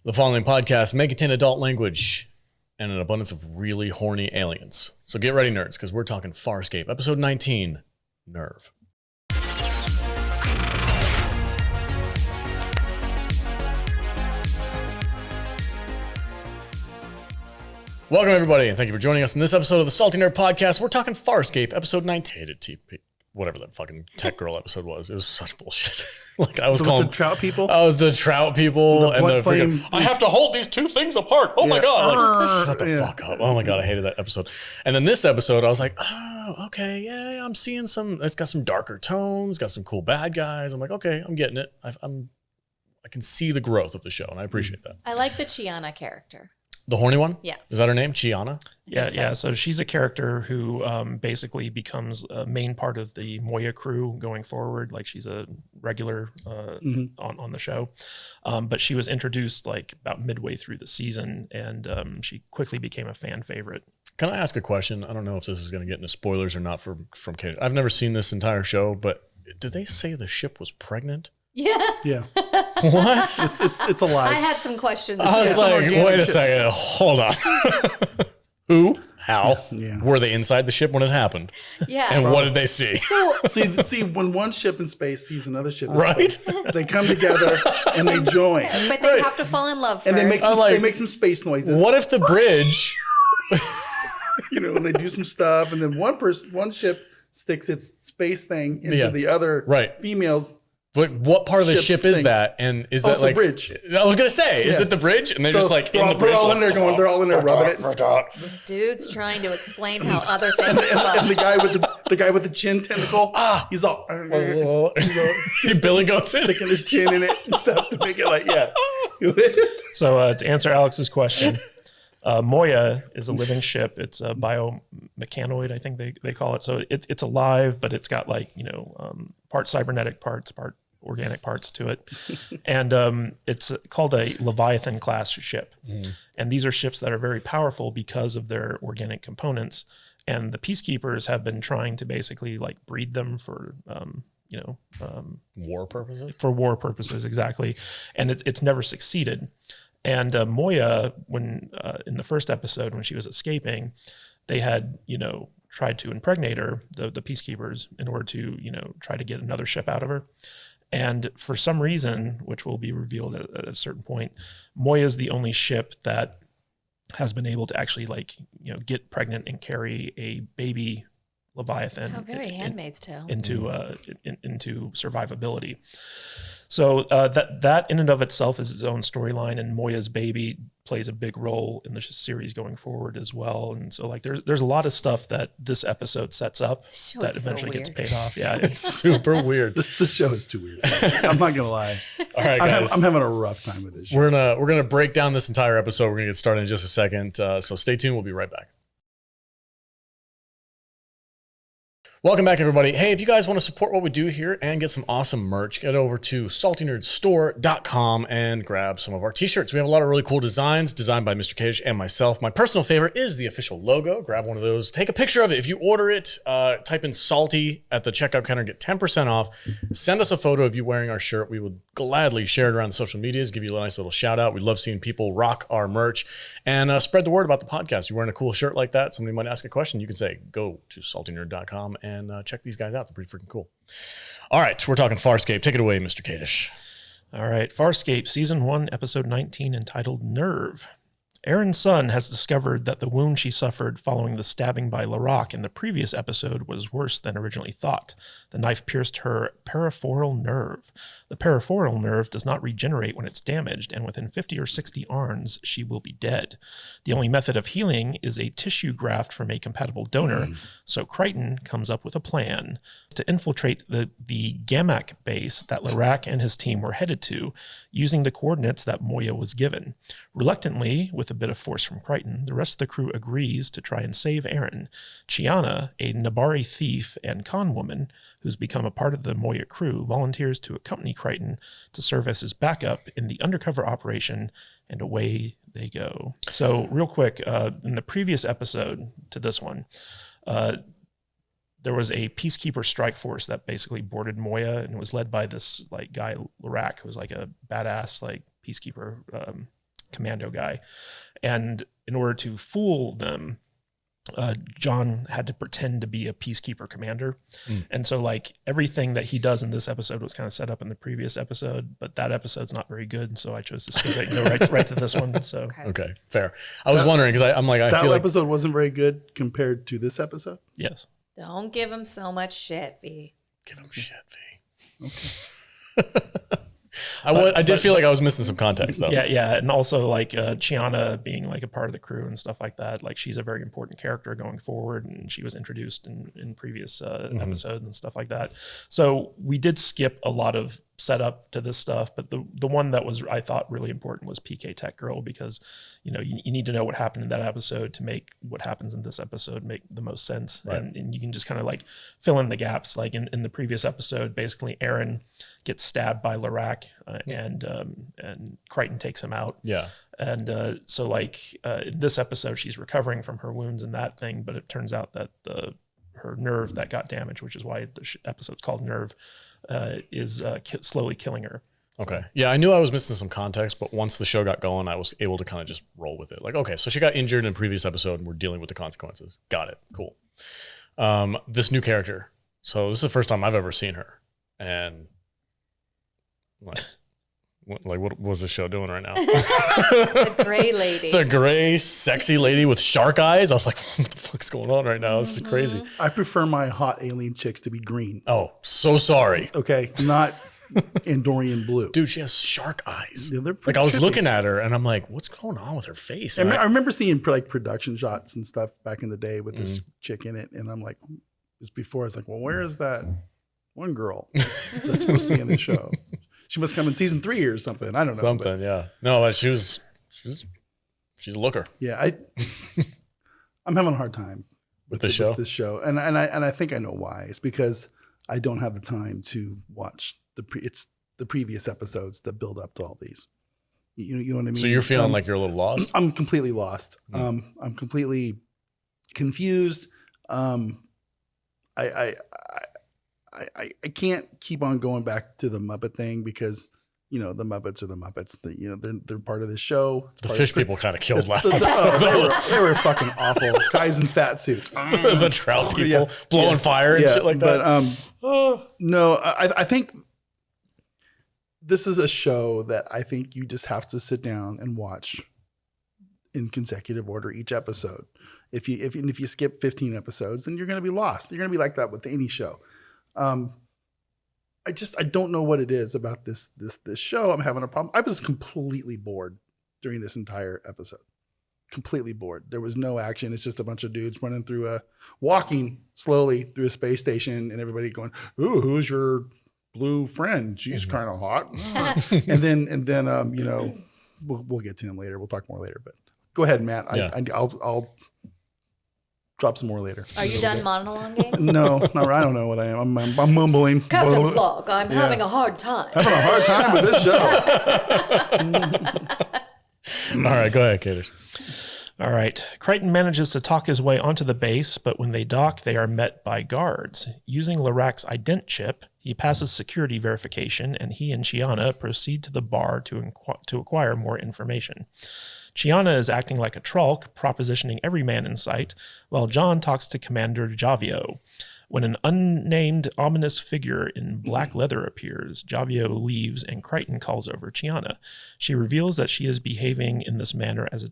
The following podcast may contain adult language and an abundance of really horny aliens. So get ready, nerds, because we're talking Farscape, episode 19, Nerve. Welcome, everybody, and thank you for joining us in this episode of the Salty Nerd Podcast. We're talking Farscape, episode 19. Whatever that fucking tech girl episode was. It was such bullshit. Like I was calling the trout people. Oh, the trout people The and the flame. freaking, I have to hold these two things apart. Oh my god! Like, shut the Yeah. fuck up. Oh my god, I hated that episode. And then this episode, I was like, oh, okay, yeah, I'm seeing some. It's got some darker tones, got some cool bad guys. I'm like, okay, I'm getting it. I can see the growth of the show, and I appreciate that. I like the Chiana character. The horny one? Yeah. Is that her name? Chiana? Yeah. So she's a character who basically becomes a main part of the Moya crew going forward. Like she's a regular on the show. But she was introduced like about midway through the season, and she quickly became a fan favorite. Can I ask a question? I don't know if this is going to get into spoilers or not from Kate. I've never seen this entire show, but did they say the ship was pregnant? Yeah. Yeah, What? it's a lie. I had some questions. I was too. like, organic wait a ship. second, hold on. Who? How? Yeah. Were they inside the ship when it happened? Yeah. And what did they see? see, when one ship in space sees another ship in Right? space, they come together and they join, But they have to fall in love first. and they like- make some space noises. What if the bridge? You know, and they do some stuff, and then one ship sticks its space thing into the other Right. females. But what part of the Ship ship is thing. that? And is Oh, that it's the like bridge. I was gonna say, is Yeah. it the bridge? And they're So just like in the they're bridge. all like, in there going. They're all in there rubbing it. The dude's trying to explain how other things And the fuck. guy with the chin tentacle, he's all Billy goes in. sticking his chin in it and stuff to make it like, yeah. So to answer Alex's question, Moya is a living ship. It's a biomechanoid, I think they call it. So it's alive, but it's got like, part cybernetic parts, part organic parts to it. And it's called a Leviathan class ship. And these are ships that are very powerful because of their organic components. And the Peacekeepers have been trying to basically like breed them for, War purposes? for war purposes, exactly. And it's never succeeded. And Moya, when in the first episode, when she was escaping, they had, tried to impregnate her, the Peacekeepers, in order to, try to get another ship out of her. And for some reason, which will be revealed at a certain point, Moya is the only ship that has been able to actually get pregnant and carry a baby Leviathan Oh, very Handmaid's Tale. into survivability. So that in and of itself is its own storyline, and Moya's baby plays a big role in the series going forward as well. And so there's a lot of stuff that this episode sets up This show that is so eventually gets weird. paid off. Yeah, It's super weird. This show is too weird. I'm not gonna lie. All right, guys. I'm having a rough time with this show. We're gonna break down this entire episode. We're gonna get started in just a second. So stay tuned. We'll be right back. Welcome back, everybody. Hey, if you guys want to support what we do here and get some awesome merch, get over to saltynerdstore.com and grab some of our t-shirts. We have a lot of really cool designs designed by Mr. Cage and myself. My personal favorite is the official logo. Grab one of those. Take a picture of it. If you order it, type in salty at the checkout counter, get 10% off. Send us a photo of you wearing our shirt. We would gladly share it around social medias, give you a nice little shout out. We love seeing people rock our merch and spread the word about the podcast. You're wearing a cool shirt like that, somebody might ask a question. You can say, go to saltynerd.com and check these guys out. They're pretty freaking cool. All right, we're talking Farscape. Take it away, Mr. Kadish. All right, Farscape, Season 1, Episode 19, entitled Nerve. Aeryn's son has discovered that the wound she suffered following the stabbing by Larock in the previous episode was worse than originally thought. The knife pierced her peripheral nerve. The peripheral nerve does not regenerate when it's damaged, and within 50 or 60 arns, she will be dead. The only method of healing is a tissue graft from a compatible donor, so Crichton comes up with a plan to infiltrate the Gamak base that Larock and his team were headed to, using the coordinates that Moya was given. Reluctantly, with a bit of force from Crichton, the rest of the crew agrees to try and save Aeryn. Chiana, a Nabari thief and con woman who's become a part of the Moya crew, volunteers to accompany Crichton to serve as his backup in the undercover operation, and away they go. So real quick, in the previous episode to this one, there was a Peacekeeper strike force that basically boarded Moya, and it was led by this guy Larock, who was like a badass Peacekeeper commando guy. And in order to fool them, John had to pretend to be a Peacekeeper commander. And so like everything that he does in this episode was kind of set up in the previous episode, but that episode's not very good. So I chose to skip it and go right to this one. So Okay, fair. I was wondering because I'm like, I That feel like episode wasn't very good compared to this episode. yes. Don't give him so much shit, V. give him shit, V. I did feel like I was missing some context though. Yeah. And also like Chiana being like a part of the crew and stuff like that. Like she's a very important character going forward, and she was introduced in previous episodes and stuff like that. So we did skip a lot of setup to this stuff, but the one that was, I thought, really important was PK Tech Girl, because you need to know what happened in that episode to make what happens in this episode make the most sense. Right. And you can just kind of like fill in the gaps. Like in the previous episode, basically Aeryn gets stabbed by Larac, and Crichton takes him out. Yeah. And so like in this episode, she's recovering from her wounds and that thing, but it turns out that her nerve that got damaged, which is why the episode's called Nerve, is slowly killing her. Okay. Yeah, I knew I was missing some context, but once the show got going, I was able to kind of just roll with it. Like, okay, so she got injured in a previous episode, and we're dealing with the consequences. Got it. Cool. This new character. So this is the first time I've ever seen her, and what was the show doing right now? The gray lady. The gray, sexy lady with shark eyes. I was like, what the fuck's going on right now? This is crazy. I prefer my hot alien chicks to be green. Oh, so sorry. Okay, not Andorian blue. Dude, she has shark eyes. Yeah, they're Like pretty I was trippy. looking at her and I'm like, what's going on with her face? And I remember seeing like production shots and stuff back in the day with this chick in it, and I'm like, this before I was like, well, where is that one girl that's supposed to be in the show? She must come in season 3 or something. I don't know. something, yeah. No, but she's a looker Yeah, I'm having a hard time with the show. With this show, and I think I know why. It's because I don't have the time to watch it's the previous episodes that build up to all these. You know what I mean? So you're feeling like you're a little lost? I'm completely lost. I'm completely confused. I can't keep on going back to the Muppet thing because the Muppets are the Muppets. They're part of this show. The fish people kind of killed last Oh, episode. they were fucking awful. Guys in fat suits. The trout people Yeah. blowing fire and shit like that. But no, I think this is a show that I think you just have to sit down and watch in consecutive order each episode. If you skip 15 episodes, then you're going to be lost. You're going to be like that with any show. I don't know what it is about this show. I'm having a problem. I was completely bored during this entire episode. Completely bored. There was no action. It's just a bunch of dudes walking slowly through a space station, and everybody going, "Ooh, who's your blue friend? She's kind of hot." and then we'll get to him later. We'll talk more later. But go ahead, Matt. Yeah. I'll drop some more later. Are you done monologuing? No, not I don't know what I am. I'm mumbling. Captain's log. I'm having a hard time. Having a hard time with this show. All right, go ahead, Kadish. All right. Crichton manages to talk his way onto the base, but when they dock, they are met by guards. Using Larac's ident chip, he passes security verification, and he and Chiana proceed to the bar to acquire more information. Chiana is acting like a trolk, propositioning every man in sight, while John talks to Commander Javio. When an unnamed ominous figure in black leather appears, Javio leaves and Crichton calls over Chiana. She reveals that she is behaving in this manner as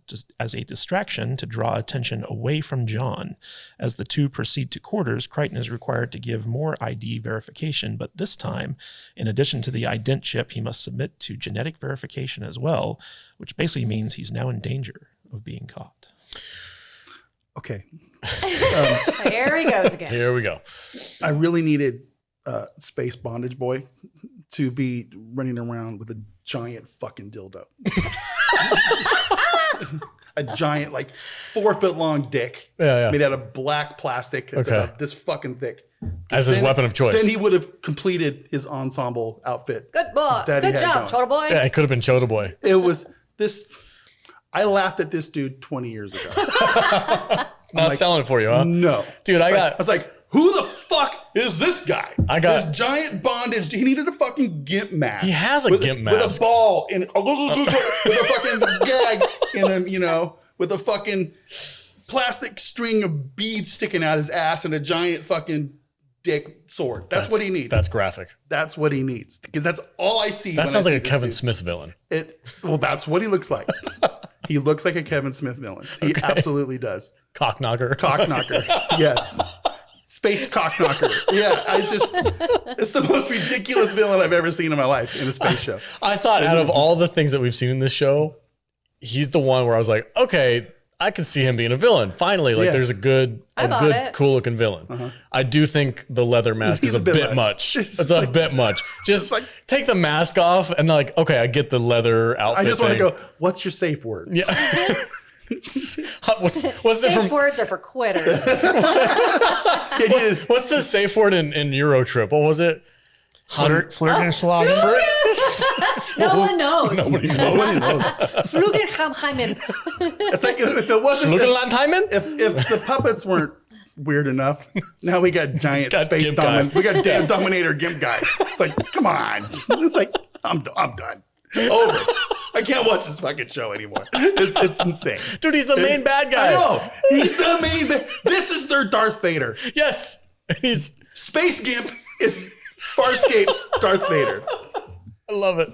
a distraction to draw attention away from John. As the two proceed to quarters, Crichton is required to give more ID verification, but this time, in addition to the ident chip, he must submit to genetic verification as well, which basically means he's now in danger of being caught. Okay. Here he goes again. Here we go. I really needed Space Bondage Boy to be running around with a giant fucking dildo. A giant, 4-foot long dick made out of black plastic. That's about this fucking thick. As his weapon of choice. Then he would have completed his ensemble outfit. Good boy. that he Good had job, going. Chota boy. Yeah, it could have been Chota Boy. It was this. I laughed at this dude 20 years ago. Not selling it for you, huh? No. Dude, I was like, who the fuck is this guy? this giant bondage. He needed a fucking gimp mask. He has a gimp With mask. a ball in with a fucking gag in a, with a fucking plastic string of beads sticking out his ass and a giant fucking dick sword. That's what he needs. That's graphic. That's what he needs. Because that's all I see. That sounds like a Kevin Smith villain. Well, that's what he looks like. He looks like a Kevin Smith villain. He absolutely does. Cockknocker. Yes. Space cockknocker. Yeah. It's the most ridiculous villain I've ever seen in my life in a space show. I thought out of all the things that we've seen in this show, he's the one where I was like, okay, I can see him being a villain. Finally, there's a good, cool looking villain. I do think the leather mask is a bit much. It's a bit much. Just take the mask off and okay, I get the letter outfit. I just want to go, what's your safe word? Yeah. what's Safe words are for quitters. What's the safe word in Euro Trip? What was it? Flirtenschlagen. No one knows. Nobody knows. Flugelheimheimen. It's like if it wasn't if the puppets weren't weird enough, now we got giant space we got Dominator Gimp guy. It's like, come on. It's like, I'm done. Over. I can't watch this fucking show anymore. It's insane. Dude, he's the main bad guy. I know. He's the main This is their Darth Vader. Yes. He's Space Gimp is Farscape's Darth Vader. I love it.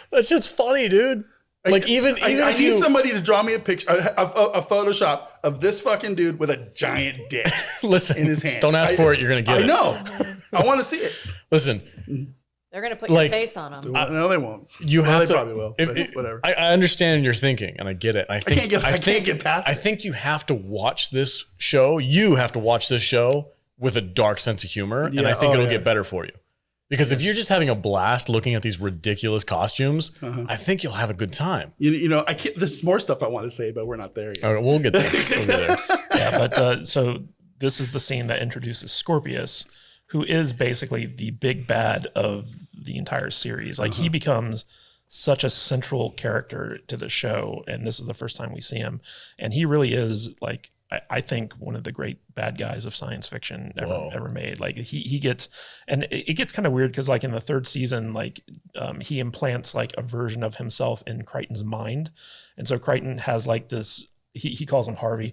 That's just funny, dude. Like even I need somebody to draw me a picture, a Photoshop of this fucking dude with a giant dick in his hand. Don't ask for it. You're going to get it. I know. I want to see it. Listen. They're going to put your face on them. No, they won't. They probably will. Whatever. I understand your thinking, and I get it. I can't get past it. I think you have to watch this show. You have to watch this show with a dark sense of humor, and I think it'll get better for you. Because if you're just having a blast looking at these ridiculous costumes, I think you'll have a good time. I can't. There's more stuff I want to say, but we're not there yet. All right, we'll get there. Yeah, but so this is the scene that introduces Scorpius, who is basically the big bad of the entire series. Like he becomes such a central character to the show, and this is the first time we see him, and he really is like, I think, one of the great bad guys of science fiction ever made. Like he gets, and it gets kind of weird because like in the third season, like he implants like a version of himself in Crichton's mind, and so Crichton has like this. He calls him Harvey.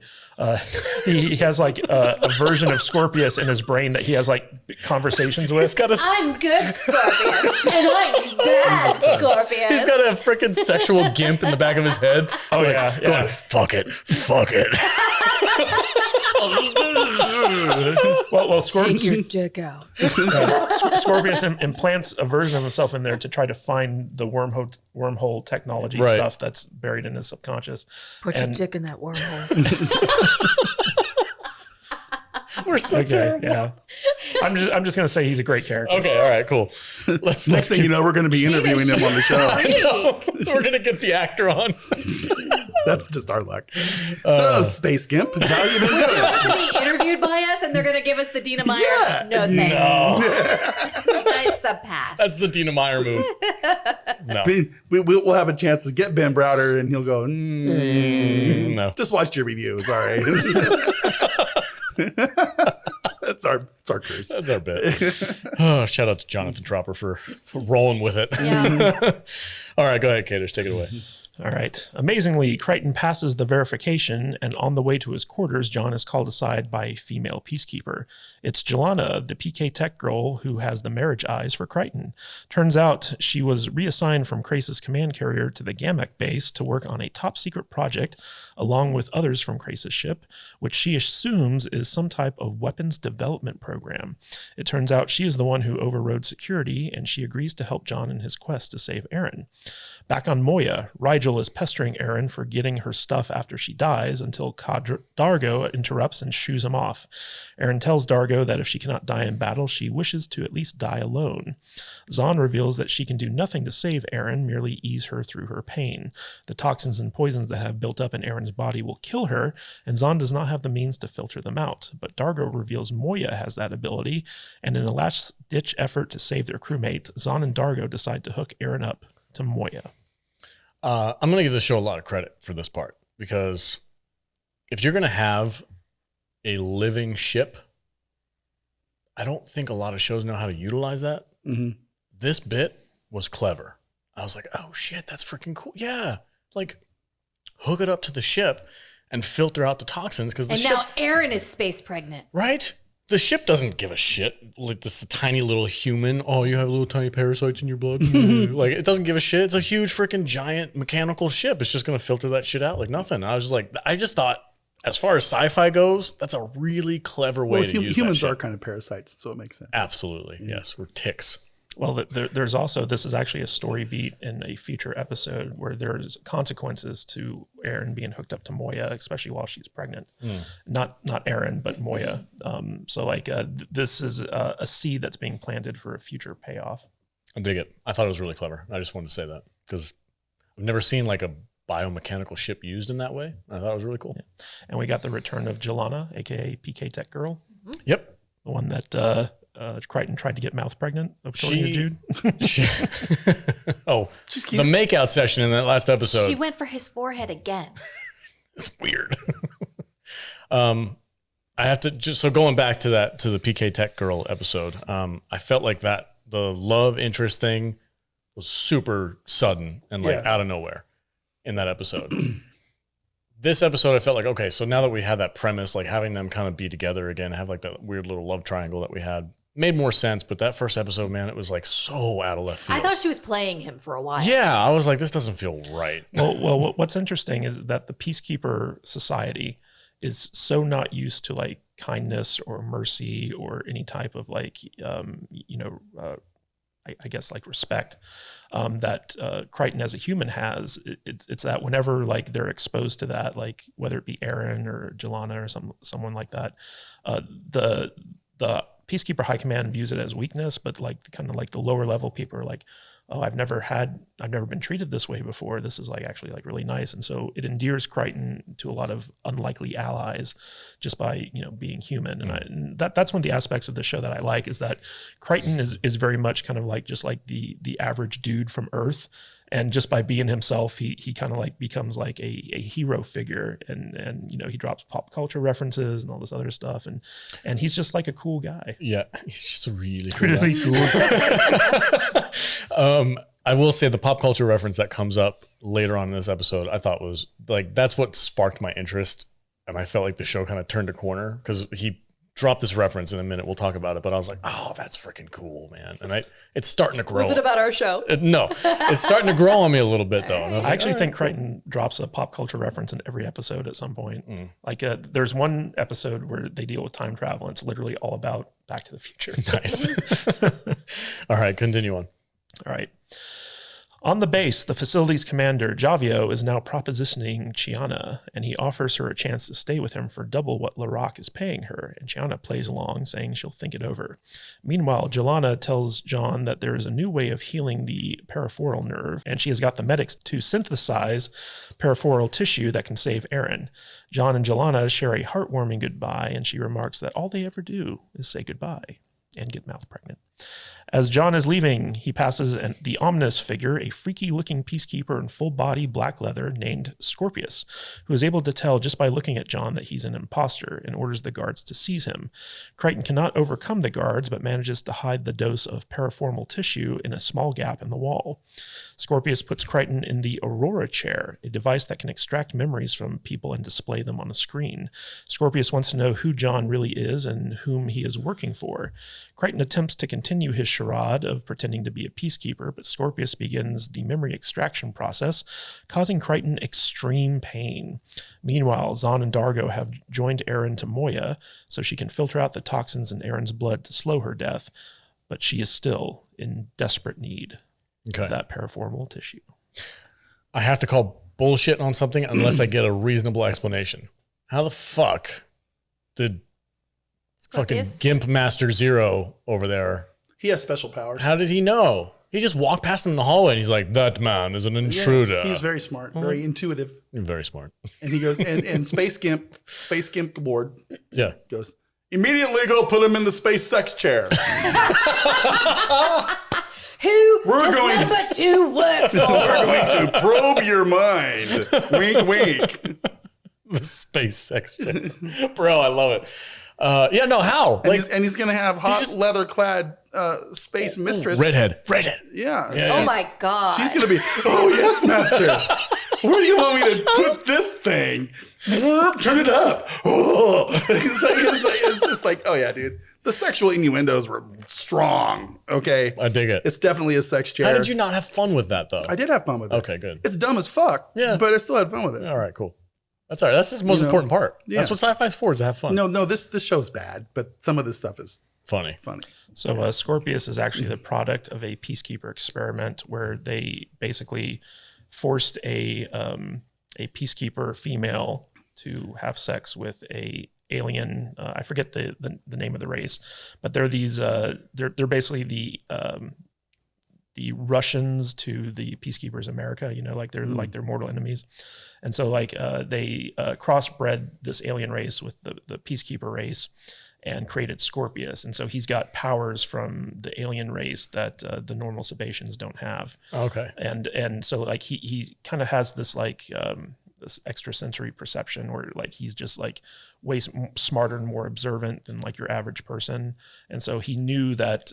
He has like a version of Scorpius in his brain that he has like conversations with. I'm good Scorpius, and I'm bad Scorpius. He's got a freaking sexual gimp in the back of his head. Oh yeah. Going, fuck it. well, take your dick out. Scorpius implants a version of himself in there to try to find the wormhole technology stuff that's buried in his subconscious. Put your dick in that wormhole. We're so terrible. Yeah. I'm just gonna say he's a great character. Okay, all right, cool. Next thing you know, we're gonna be interviewing him on the show. I know. We're gonna get the actor on. That's just our luck. So, Space Gimp, how you been doing? Would you like to be interviewed by us and they're going to give us the Dina Meyer? Yeah. No, thanks. No. It's a pass. That's the Dina Meyer move. No. We'll have a chance to get Ben Browder and he'll go, no. Just watch your reviews, all right? That's our cruise. That's our bit. Oh, shout out to Jonathan Tropper for rolling with it. Yeah. All right, go ahead, Katers. Take it away. All right. Amazingly, Crichton passes the verification, and on the way to his quarters, John is called aside by a female peacekeeper. It's Gilina, the PK tech girl who has the marriage eyes for Crichton. Turns out she was reassigned from Krace's command carrier to the Gamek base to work on a top-secret project, along with others from Krace's ship, which she assumes is some type of weapons development program. It turns out she is the one who overrode security, and she agrees to help John in his quest to save Aeryn. Back on Moya, Rigel is pestering Aeryn for getting her stuff after she dies until Dargo interrupts and shoos him off. Aeryn tells Dargo that if she cannot die in battle, she wishes to at least die alone. Zahn reveals that she can do nothing to save Aeryn, merely ease her through her pain. The toxins and poisons that have built up in Aeryn's body will kill her, and Zahn does not have the means to filter them out. But Dargo reveals Moya has that ability, and in a last-ditch effort to save their crewmate, Zahn and Dargo decide to hook Aeryn up to Moya. I'm going to give this show a lot of credit for this part, because if you're going to have a living ship, I don't think a lot of shows know how to utilize that. Mm-hmm. This bit was clever. I was like, oh shit, that's freaking cool. Yeah. Like, hook it up to the ship, and filter out the toxins because the And ship. now Aeryn is space pregnant. Right? The ship doesn't give a shit. Like this tiny little human. Oh, you have little tiny parasites in your blood. Like it doesn't give a shit. It's a huge freaking giant mechanical ship. It's just gonna filter that shit out like nothing. I was just like, I just thought, as far as sci-fi goes, that's a really clever way to use humans that ship. are kind of parasites, so it makes sense. Absolutely, yes, we're ticks. Well, there's also, this is actually a story beat in a future episode where there's consequences to Aeryn being hooked up to Moya, especially while she's pregnant. Not Aeryn, but Moya. So like this is a seed that's being planted for a future payoff. I dig it. I thought it was really clever. I just wanted to say that because I've never seen like a biomechanical ship used in that way. I thought it was really cool. Yeah. And we got the return of Gilina, aka PK Tech Girl. Yep. The one that Crichton tried to get mouth pregnant, according to Jude. The makeout session in that last episode. She went for his forehead again. It's weird. I have to just, so going back to the PK Tech Girl episode, I felt like that the love interest thing was super sudden and like out of nowhere in that episode. This episode, I felt like, okay, so now that we had that premise, like having them kind of be together again, have like that weird little love triangle that we had, made more sense. But that first episode, man, it was like so out of left field. I thought she was playing him for a while. Yeah, I was like, this doesn't feel right. Well, what's interesting is that the Peacekeeper society is so not used to like kindness or mercy or any type of like, I guess like respect that Crichton as a human has. It's that whenever like they're exposed to that, like whether it be Aeryn or Gilina or someone like that, the Peacekeeper High Command views it as weakness, but like kind of like the lower level people are like, oh, I've never been treated this way before. This is like actually like really nice. And so it endears Crichton to a lot of unlikely allies just by, being human. And that's one of the aspects of the show that I like is that Crichton is very much kind of like, just like the average dude from Earth. And just by being himself, he kind of like becomes like a hero figure, and he drops pop culture references and all this other stuff, and he's just like a cool guy. Yeah, he's just a really cool guy. I will say the pop culture reference that comes up later on in this episode, I thought was like that's what sparked my interest, and I felt like the show kind of turned a corner because he dropped this reference in a minute. We'll talk about it, but I was like, oh, that's freaking cool, man. And it's starting to grow. Was it about our show? No, it's starting to grow on me a little bit though. And I actually think Crichton drops a pop culture reference in every episode at some point. Like there's one episode where they deal with time travel, and it's literally all about Back to the Future. Nice. All right, continue on. All right. On the base, the facility's commander, Javio, is now propositioning Chiana, and he offers her a chance to stay with him for double what Larock is paying her, and Chiana plays along, saying she'll think it over. Meanwhile, Gilina tells John that there is a new way of healing the peripheral nerve, and she has got the medics to synthesize peripheral tissue that can save Aeryn. John and Gilina share a heartwarming goodbye, and she remarks that all they ever do is say goodbye and get mouth pregnant. As John is leaving, he passes the ominous figure, a freaky-looking peacekeeper in full-body black leather named Scorpius, who is able to tell just by looking at John that he's an imposter and orders the guards to seize him. Crichton cannot overcome the guards, but manages to hide the dose of periformal tissue in a small gap in the wall. Scorpius puts Crichton in the Aurora chair, a device that can extract memories from people and display them on a screen. Scorpius wants to know who John really is and whom he is working for. Crichton attempts to continue his charade of pretending to be a peacekeeper, but Scorpius begins the memory extraction process, causing Crichton extreme pain. Meanwhile, Zahn and Dargo have joined Aeryn to Moya so she can filter out the toxins in Aeryn's blood to slow her death, but she is still in desperate need of that periformal tissue. I have to call bullshit on something unless I get a reasonable explanation. How the fuck did fucking Gimp Master Zero over there? He has special powers. How did he know? He just walked past him in the hallway and he's like, that man is an intruder. Yeah, he's very smart, very intuitive. Very smart. And he goes, and Space Gimp Lord goes, immediately go put him in the space sex chair. Who does number 2 work for? We're going to probe your mind. Wink, wink. The space sex chair. Bro, I love it. How? And he's going to have leather-clad space mistress. Redhead. Yeah. Oh, my God. She's going to be, oh, yes, master. Where do you want me to put this thing? Turn it up. It's just like, oh yeah, dude. The sexual innuendos were strong. Okay. I dig it. It's definitely a sex chair. How did you not have fun with that though? I did have fun with it. Okay, good. It's dumb as fuck. Yeah. But I still had fun with it. All right, cool. That's all right. That's the most important part. Yeah. That's what sci-fi's for, is to have fun. No, this show's bad, but some of this stuff is Funny. So Scorpius is actually the product of a Peacekeeper experiment where they basically forced a Peacekeeper female to have sex with a alien. I forget the name of the race, but they're these. They're basically the Russians to the Peacekeepers America. You know, like they're mortal enemies, and so they crossbred this alien race with the Peacekeeper race and created Scorpius. And so he's got powers from the alien race that the normal Sebaceans don't have. Okay. And so like he kind of has this this extrasensory perception where like he's just like way smarter and more observant than like your average person. And so he knew that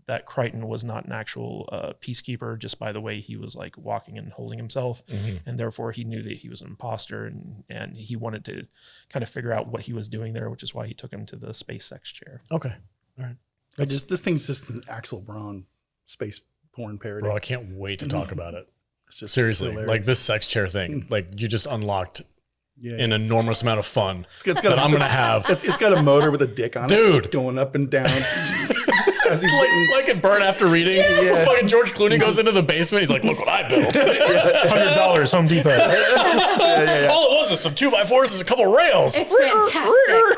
that Crichton was not an actual Peacekeeper just by the way he was like walking and holding himself. Mm-hmm. And therefore he knew that he was an imposter and he wanted to kind of figure out what he was doing there, which is why he took him to the space sex chair. Okay. All right. This thing's just an Axel Braun space porn parody. Bro, I can't wait to talk about it. It's just Seriously, hilarious. like this sex chair thing, like you just unlocked Yeah. an enormous amount of fun It's got that I'm going to have. It's got a motor with a dick on it. Dude. Going up and down. As he's getting, Like in Burn After Reading, Yeah. fucking George Clooney goes into the basement. He's like, look what I built. $100 Home Depot. All it was is some 2x4s and a couple rails. It's fantastic.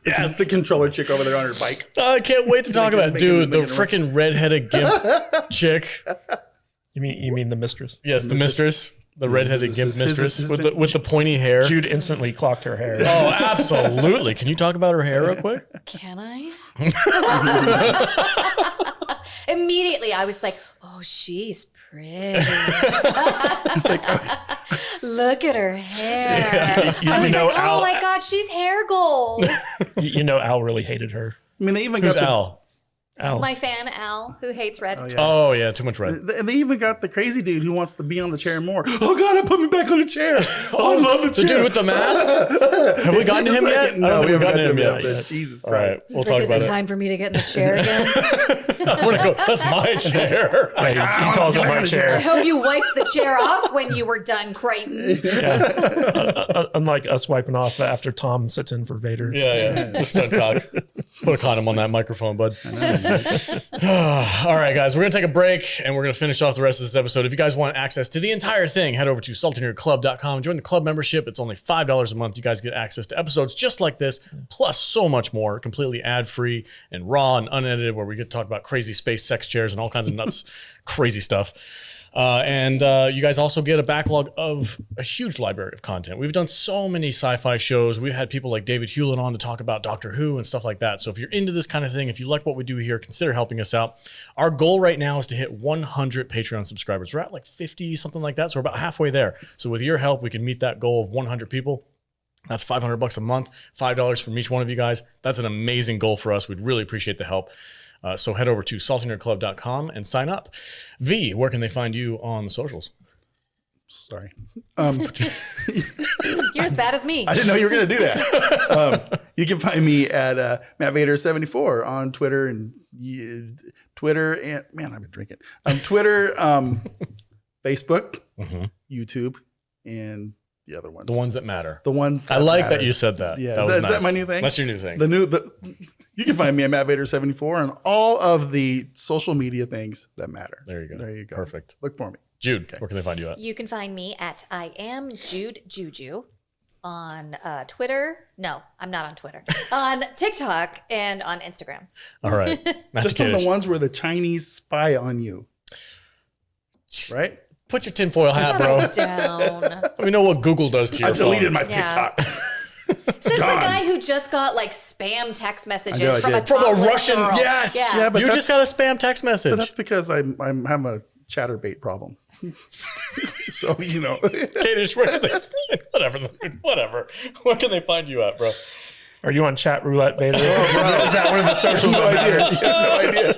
Yes. the controller chick over there on her bike. I can't wait to talk about it. Dude, the Making it freaking redheaded gimp chick. You mean the mistress? Yes, the mistress. The redheaded gimp his mistress assistant. with the pointy hair. Jude instantly clocked her hair. Oh, absolutely. Can you talk about her hair real quick? Can I? Immediately, I was like, oh, she's pretty. Look at her hair. You I was know, like, oh Al- my God, she's hair goals. You know, Al really hated her. I mean, they even Who's got Al? Al. My fan, Al, who hates red. Oh, yeah. Oh, yeah, too much red. And they even got the crazy dude who wants to be on the chair more. Oh God, I put me back on the chair. Oh, I love the The chair. dude with the mask? Have we gotten to him yet? I No, don't think we we've haven't gotten to him but yet. Jesus All right, Christ. we'll It's talk like, about is it it. time for me to get in the chair again? I'm gonna go. That's my chair. He calls it my I chair. hope you wiped the chair off when you were done, Crichton. Unlike us wiping off after Tom sits in for Vader. Yeah. The stunt cock. Put a condom on that microphone, bud. All right, guys, we're going to take a break and we're going to finish off the rest of this episode. If you guys want access to the entire thing, head over to saltynerdclub.com. Join the club membership. It's only $5 a month. You guys get access to episodes just like this, plus so much more, completely ad-free and raw and unedited, where we get to talk about crazy space sex chairs and all kinds of nuts, crazy stuff. And you guys also get a backlog of a huge library of content. We've done so many sci-fi shows. We've had people like David Hewlett on to talk about Doctor Who and stuff like that. So if you're into this kind of thing, if you like what we do here, consider helping us out. Our goal right now is to hit 100 Patreon subscribers. We're at like 50, something like that. So we're about halfway there. So with your help, we can meet that goal of 100 people. That's $500 a month, $5 from each one of you guys. That's an amazing goal for us. We'd really appreciate the help. So head over to saltynerdclub.com and sign up. V, where can they find you on the socials? Sorry. You're as bad as me. I didn't know you were going to do that. You can find me at Matt Vader 74 on Twitter and man, I've been drinking. Twitter, Facebook, YouTube, and the other ones. The ones that matter. The ones that I like matter. that you said that. Yeah, That was is that nice. my new thing? That's your new thing. You can find me at Matt Vader 74 on all of the social media things that matter. There you go. There you go. Perfect. Look for me. Jude, where can they find you at? You can find me at I am Jude Juju on Twitter. No, I'm not on Twitter. On TikTok and on Instagram. All right. Matt Just on Takeish. the ones where the Chinese spy on you. Right? Put your tinfoil hat, bro. Down. Let me know what Google does to your I deleted phone. my TikTok. Says the guy who just got like spam text messages I know I from a did. From a topless Russian, girl. yes. Yeah. but You that's- just got a spam text message. But that's because I'm having a chatterbait problem. So, Kadish, where can they whatever. Where can they find you at, bro? Are you on chat roulette, Vader? Is that one of the socials no that idea. matters? You have no idea.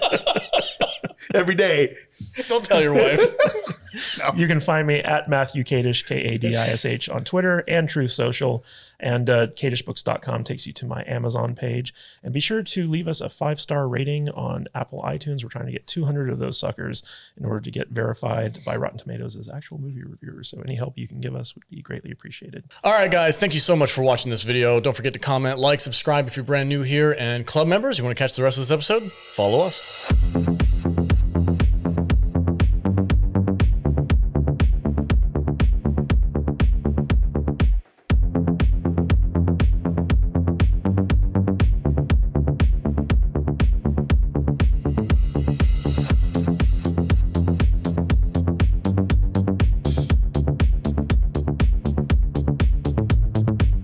every day. Don't tell your wife. You can find me at Matthew Kadish, Kadish on Twitter and Truth Social. And kadishbooks.com takes you to my Amazon page. And be sure to leave us a 5-star rating on Apple iTunes. We're trying to get 200 of those suckers in order to get verified by Rotten Tomatoes as actual movie reviewers. So any help you can give us would be greatly appreciated. All right, guys. Thank you so much for watching this video. Don't forget to comment, like, subscribe if you're brand new here. And club members, you want to catch the rest of this episode? Follow us.